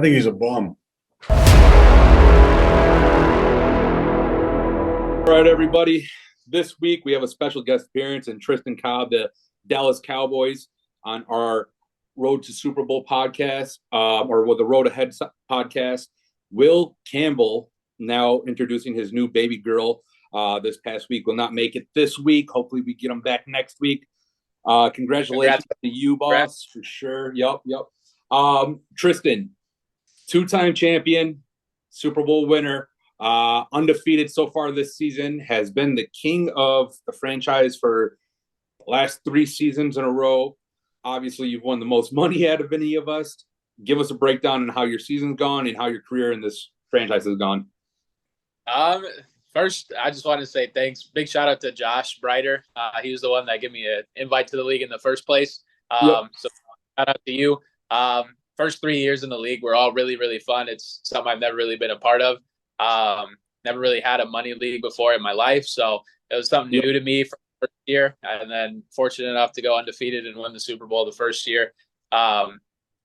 think he's a bum. All right, everybody. This week we have a special guest appearance in Tristan Cobb, the Dallas Cowboys, on our Road to Super Bowl podcast, or with the Road Ahead podcast. Will Campbell, now introducing his new baby girl this past week, will not make it this week. Hopefully we get him back next week. Congratulations to you, boss, for sure. Yep. Tristan, two-time champion, Super Bowl winner, undefeated so far this season, has been the king of the franchise for the last 3 seasons in a row. Obviously, you've won the most money out of any of us. Give us a breakdown on how your season's gone and how your career in this franchise has gone. First, I just want to say thanks. Big shout out to Josh Breiter. He was the one that gave me an invite to the league in the first place. So shout out to you. First 3 years in the league were all really, really fun. It's something I've never really been a part of. Never really had a money league before in my life. So it was something new to me for the first year. And then fortunate enough to go undefeated and win the Super Bowl the first year. Knocked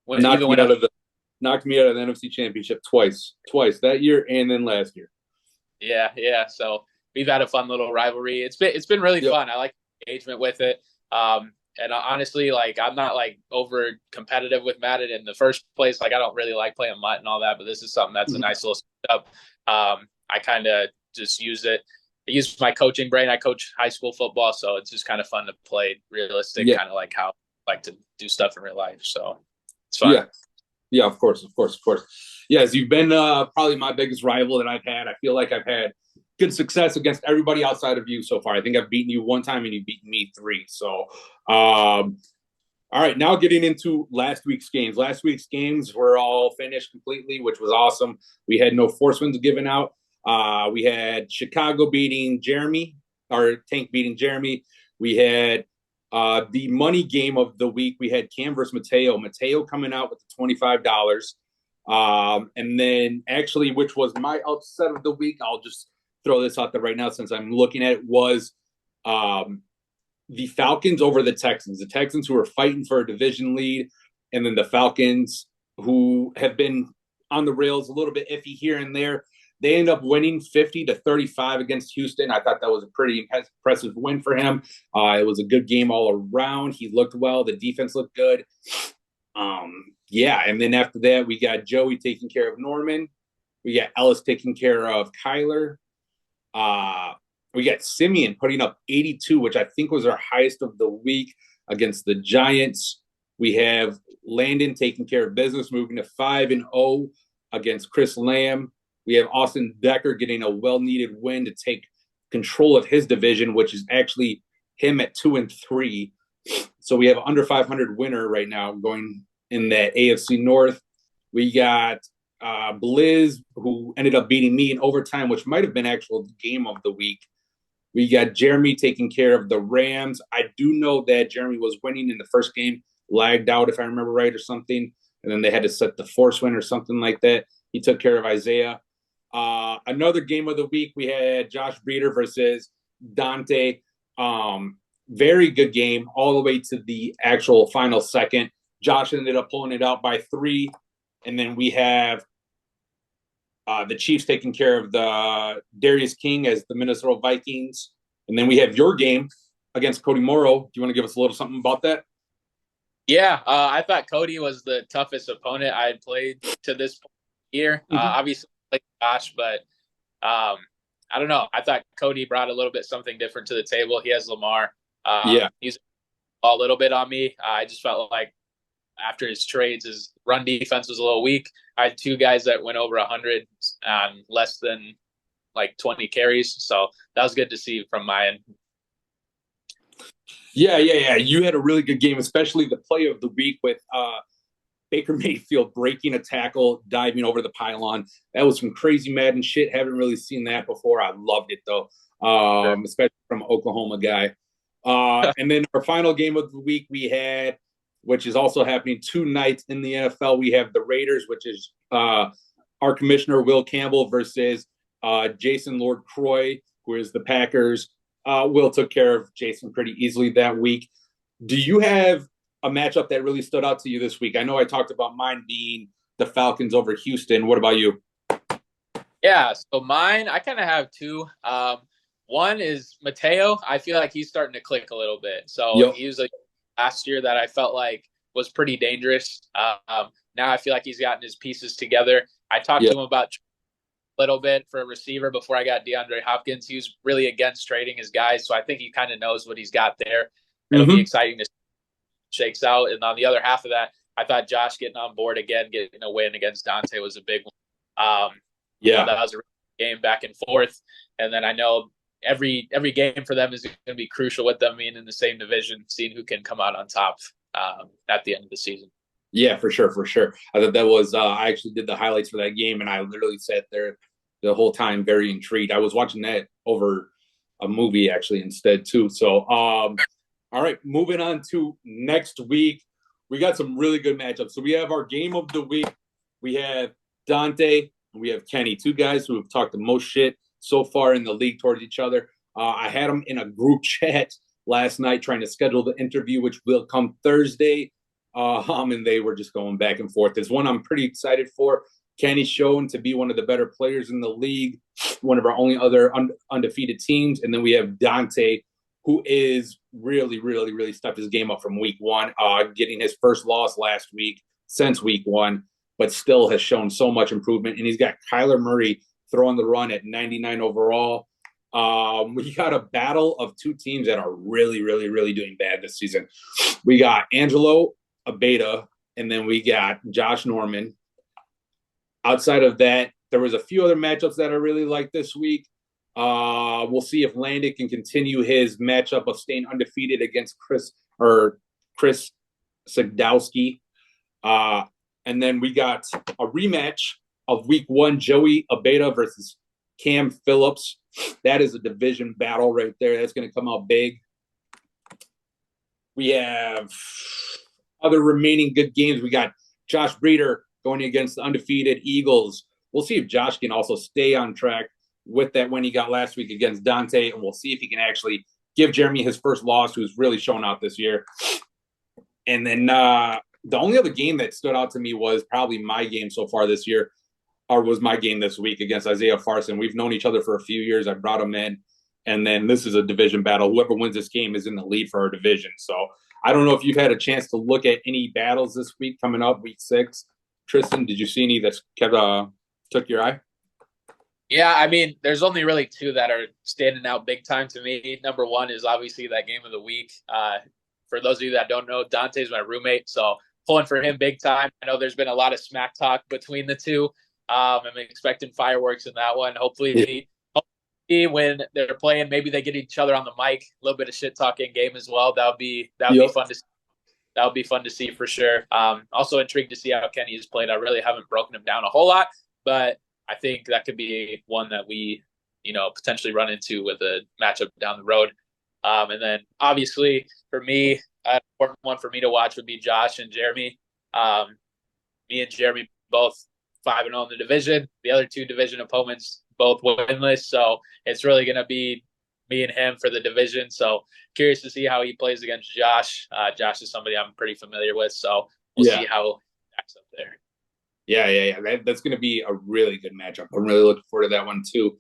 me out of the NFC Championship twice that year and then last year. Yeah. So we've had a fun little rivalry. It's been really fun. I like the engagement with it. And honestly, like, I'm not like over competitive with Madden in the first place. Like, I don't really like playing MUT and all that, but this is something that's a nice little setup. I kind of just use it. I use my coaching brain. I coach high school football, so it's just kind of fun to play realistic, kind of like how I like to do stuff in real life. So it's fun. Yeah, of course. Yes, you've been probably my biggest rival that I've had. I feel like I've had good success against everybody outside of you so far. I think I've beaten you 1 time and you've beaten me 3. So, all right, now getting into last week's games. Last week's games were all finished completely, which was awesome. We had no force wins given out. We had Chicago beating Jeremy, or Tank beating Jeremy. We had the money game of the week. We had Cam versus Mateo. Mateo coming out with the $25. And then actually, which was my upset of the week, I'll just throw this out there right now since I'm looking at it, was the Falcons over the Texans. The Texans, who are fighting for a division lead, and then the Falcons, who have been on the rails a little bit iffy here and there. They end up winning 50-35 against Houston. I thought that was a pretty impressive win for him. It was a good game all around. He looked well. The defense looked good. And then after that, we got Joey taking care of Norman. We got Ellis taking care of Kyler. We got Simeon putting up 82, which I think was our highest of the week against the Giants. We have Landon taking care of business, moving to 5-0 against Chris Lamb. We have Austin Decker getting a well-needed win to take control of his division, which is actually him at 2-3. So we have an under 500 winner right now going in that AFC North. We got Blizz, who ended up beating me in overtime, which might have been actual game of the week. We got Jeremy taking care of the Rams. I do know that Jeremy was winning in the first game, lagged out if I remember right or something, and then they had to set the force win or something like that. He took care of Isaiah. Another game of the week, we had Josh Breeder versus Dante. Very good game all the way to the actual final second. Josh ended up pulling it out by 3. And then we have the Chiefs taking care of the Darius King as the Minnesota Vikings. And then we have your game against Cody Morrow. Do you want to give us a little something about that? Yeah, I thought Cody was the toughest opponent I had played to this point here. Obviously, like Josh, but I don't know. I thought Cody brought a little bit something different to the table. He has Lamar. He's a little bit on me. I just felt like after his trades, his run defense was a little weak. I had 2 guys that went over 100 on less than like 20 carries. So that was good to see from my end. Yeah. You had a really good game, especially the play of the week with Baker Mayfield breaking a tackle, diving over the pylon. That was some crazy Madden shit. Haven't really seen that before. I loved it, though, especially from an Oklahoma guy. And then our final game of the week we had, which is also happening 2 nights in the NFL. We have the Raiders, which is our commissioner, Will Campbell, versus Jason Lord Croy, who is the Packers. Will took care of Jason pretty easily that week. Do you have a matchup that really stood out to you this week? I know I talked about mine being the Falcons over Houston. What about you? Yeah, so mine, I kind of have two. One is Mateo. I feel like he's starting to click a little bit. So Yep. he was a last year that I felt like was pretty dangerous. Now I feel like he's gotten his pieces together. I talked to Yep. him about a little bit for a receiver before I got DeAndre Hopkins. He was really against trading his guys, so I think he kind of knows what he's got there. It'll be Mm-hmm. exciting to see how it shakes out. And on the other half of that, I thought Josh getting on board again, getting a win against Dante was a big one. Yeah. That was a game back and forth. And then I know every game for them is going to be crucial with them being in the same division, seeing who can come out on top at the end of the season. Yeah, for sure, for sure. I thought that was. I actually did the highlights for that game, and I literally sat there the whole time, very intrigued. I was watching that over a movie actually instead too. So, all right, moving on to next week. We got some really good matchups. So we have our game of the week. We have Dante and we have Kenny, two guys who have talked the most shit so far in the league towards each other. I had them in a group chat last night trying to schedule the interview, which will come Thursday. And they were just going back and forth. There's one I'm pretty excited for. Kenny's shown to be one of the better players in the league, one of our only other undefeated teams. And then we have Dante, who is really, really, really stepped his game up from week one, getting his first loss last week since week one, but still has shown so much improvement. And he's got Kyler Murray throwing the run at 99 overall. We got a battle of two teams that are really, really, really doing bad this season. We got Angelo Abeta, and then we got Josh Norman. Outside of that, there was a few other matchups that I really liked this week. We'll see if Landon can continue his matchup of staying undefeated against Chris Sadowski. And then we got a rematch of week one, Joey Abeta versus Cam Phillips. That is a division battle right there. That's going to come out big. We have other remaining good games. We got Josh Breeder going against the undefeated Eagles. We'll see if Josh can also stay on track with that win he got last week against Dante, and we'll see if he can actually give Jeremy his first loss, who's really shown out this year. And then the only other game that stood out to me was probably my game so far this year, or was my game this week against Isaiah Farson. We've known each other for a few years. I brought him in, and then this is a division battle. Whoever wins this game is in the lead for our division. So I don't know if you've had a chance to look at any battles this week coming up, week 6. Tristan, did you see any that took your eye? Yeah, I mean, there's only really two that are standing out big time to me. Number one is obviously that game of the week. For those of you that don't know, Dante's my roommate, so pulling for him big time. I know there's been a lot of smack talk between the two. I'm expecting fireworks in that one. Hopefully, when they're playing, maybe they get each other on the mic. A little bit of shit talking game as well. That would be fun to see. That would be fun to see for sure. Also intrigued to see how Kenny has played. I really haven't broken him down a whole lot, but I think that could be one that we, potentially run into with a matchup down the road. And then obviously for me, an important one for me to watch would be Josh and Jeremy. Me and Jeremy both 5-0 in the division. The other two division opponents both winless, so it's really going to be me and him for the division. So curious to see how he plays against Josh. Josh is somebody I'm pretty familiar with, so we'll see how he acts up there. Yeah. That's going to be a really good matchup. I'm really looking forward to that one too.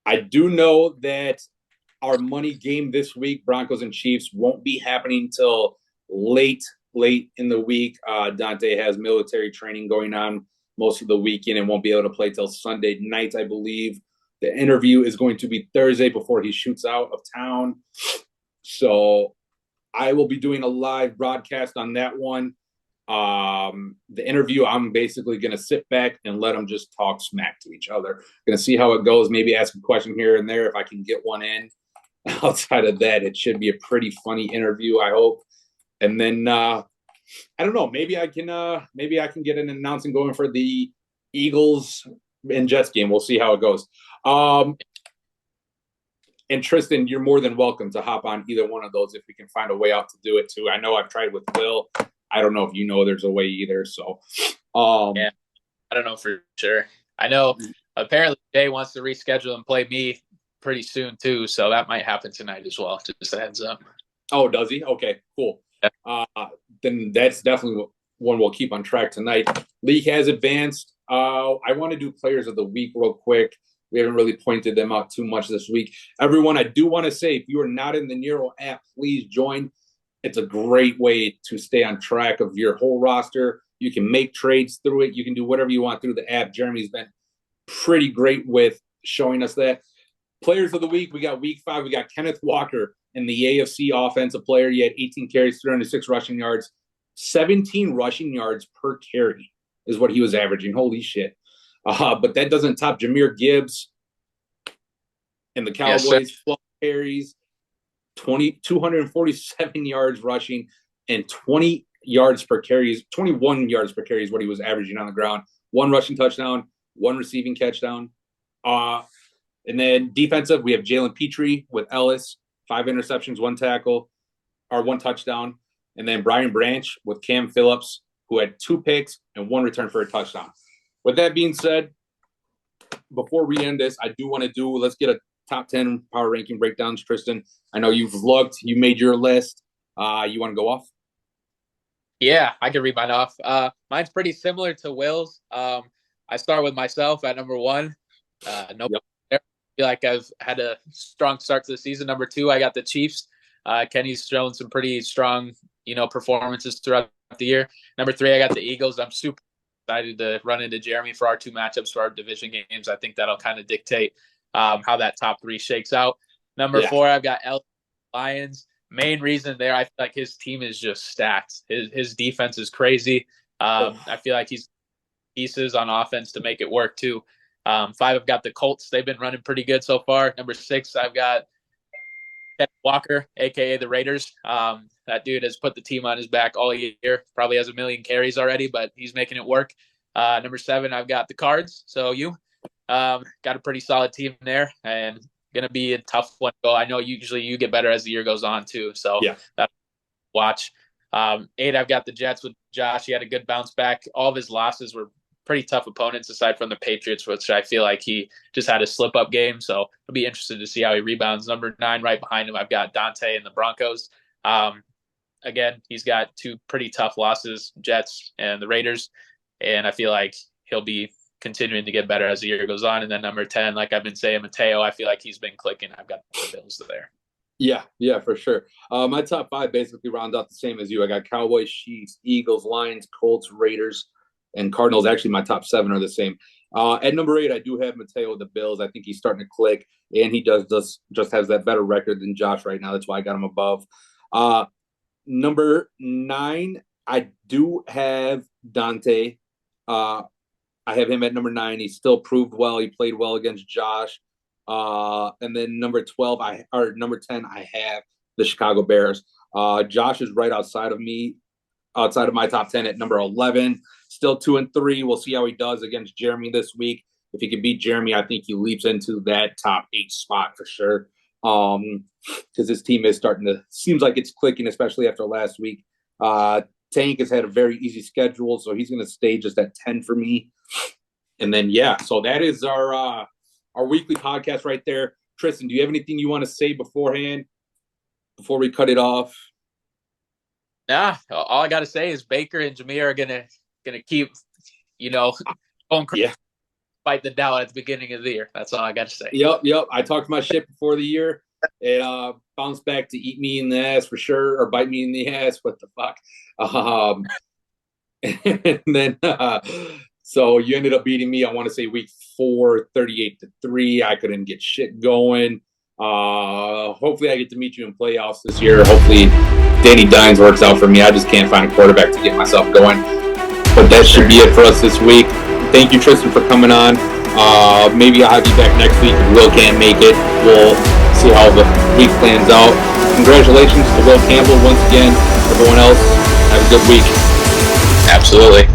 I do know that our money game this week, Broncos and Chiefs, won't be happening till late in the week. Dante has military training going on most of the weekend and won't be able to play till Sunday night, I believe. The interview is going to be Thursday before he shoots out of town. So I will be doing a live broadcast on that one. The interview, I'm basically going to sit back and let them just talk smack to each other. Going to see how it goes, maybe ask a question here and there if I can get one in. Outside of that, it should be a pretty funny interview, I hope. And then I don't know, maybe I can get an announcement going for the Eagles and Jets game. We'll see how it goes. And Tristan, you're more than welcome to hop on either one of those if we can find a way out to do it too. I know I've tried with Will. I don't know if there's a way either. So, yeah, I don't know for sure. I know apparently Jay wants to reschedule and play me pretty soon too. So that might happen tonight as well. Just a heads up. Oh, does he? Okay, cool. Yeah. Then that's definitely one we'll keep on track tonight. League has advanced. I want to do players of the week real quick. We haven't really pointed them out too much this week. Everyone, I do want to say, if you are not in the Nero app, please join. It's a great way to stay on track of your whole roster. You can make trades through it. You can do whatever you want through the app. Jeremy's been pretty great with showing us that. Players of the week, we got week 5. We got Kenneth Walker in the AFC offensive player. He had 18 carries, 306 rushing yards, 17 rushing yards per carry is what he was averaging. Holy shit. But that doesn't top Jahmyr Gibbs and the Cowboys. 12 carries, 247 yards rushing, and 20 yards per carry. 21 yards per carry is what he was averaging on the ground. 1 rushing touchdown, 1 receiving touchdown. And then defensive, we have Jalen Petrie with Ellis, 5 interceptions, 1 tackle, or 1 touchdown. And then Brian Branch with Cam Phillips, who had 2 picks and 1 return for a touchdown. With that being said, before we end this, I do want to let's get a top 10 power ranking breakdowns. Tristan, I know you've looked, you made your list. You want to go off? Yeah, I can read mine off. Mine's pretty similar to Will's. I start with myself at number 1. Yep. I feel like I've had a strong start to the season. Number 2, I got the Chiefs. Kenny's shown some pretty strong, performances throughout the year. Number 3, I got the Eagles. I'm super excited to run into Jeremy for our 2 matchups for our division games. I think that'll kind of dictate how that top 3 shakes out. Number 4, I've got Lions. Main reason there, I feel like his team is just stacked. His defense is crazy. I feel like he's pieces on offense to make it work too. 5, I've got the Colts. They've been running pretty good so far. Number 6, I've got Kenneth Walker, a.k.a. the Raiders. That dude has put the team on his back all year. Probably has 1 million carries already, but he's making it work. Number 7, I've got the Cards. So you got a pretty solid team there, and going to be a tough one. I know usually you get better as the year goes on too. So that's watch. 8, I've got the Jets with Josh. He had a good bounce back. All of his losses were pretty tough opponents aside from the Patriots, which I feel like he just had a slip-up game. So I'll be interested to see how he rebounds. Number 9, right behind him, I've got Dante and the Broncos. Again, he's got 2 pretty tough losses, Jets and the Raiders. And I feel like he'll be continuing to get better as the year goes on. And then number 10, like I've been saying, Mateo, I feel like he's been clicking. I've got the Bills there. Yeah, for sure. My top 5 basically round out the same as you. I got Cowboys, Chiefs, Eagles, Lions, Colts, Raiders, and Cardinals. Actually, my top 7 are the same. At number 8, I do have Mateo with the Bills. I think he's starting to click, and he just has that better record than Josh right now. That's why I got him above. Number 9, I do have Dante. I have him at number 9. He still proved well. He played well against Josh. And then number 10, I have the Chicago Bears. Josh is right outside of me, outside of my top 10 at number 11. Still 2-3. We'll see how he does against Jeremy this week. If he can beat Jeremy, I think he leaps into that top 8 spot for sure. Because his team is seems like it's clicking, especially after last week. Tank has had a very easy schedule, so he's going to stay just at 10 for me. And then, so that is our weekly podcast right there. Tristan, do you have anything you want to say beforehand, before we cut it off? Nah, all I got to say is Baker and Jahmyr are gonna keep, going crazy, fight the doubt at the beginning of the year. That's all I got to say. Yep. I talked my shit before the year. It bounced back to eat me in the ass for sure, or bite me in the ass. What the fuck? And then so you ended up beating me. I want to say week 4, 38-3. I couldn't get shit going. Hopefully I get to meet you in playoffs this year. Hopefully Danny Dimes works out for me. I just can't find a quarterback to get myself going. But that should be it for us this week. Thank you, Tristan, for coming on. Maybe I'll have you back next week if Will can't make it. We'll see how the week plans out. Congratulations to Will Campbell once again. Everyone else, have a good week. Absolutely.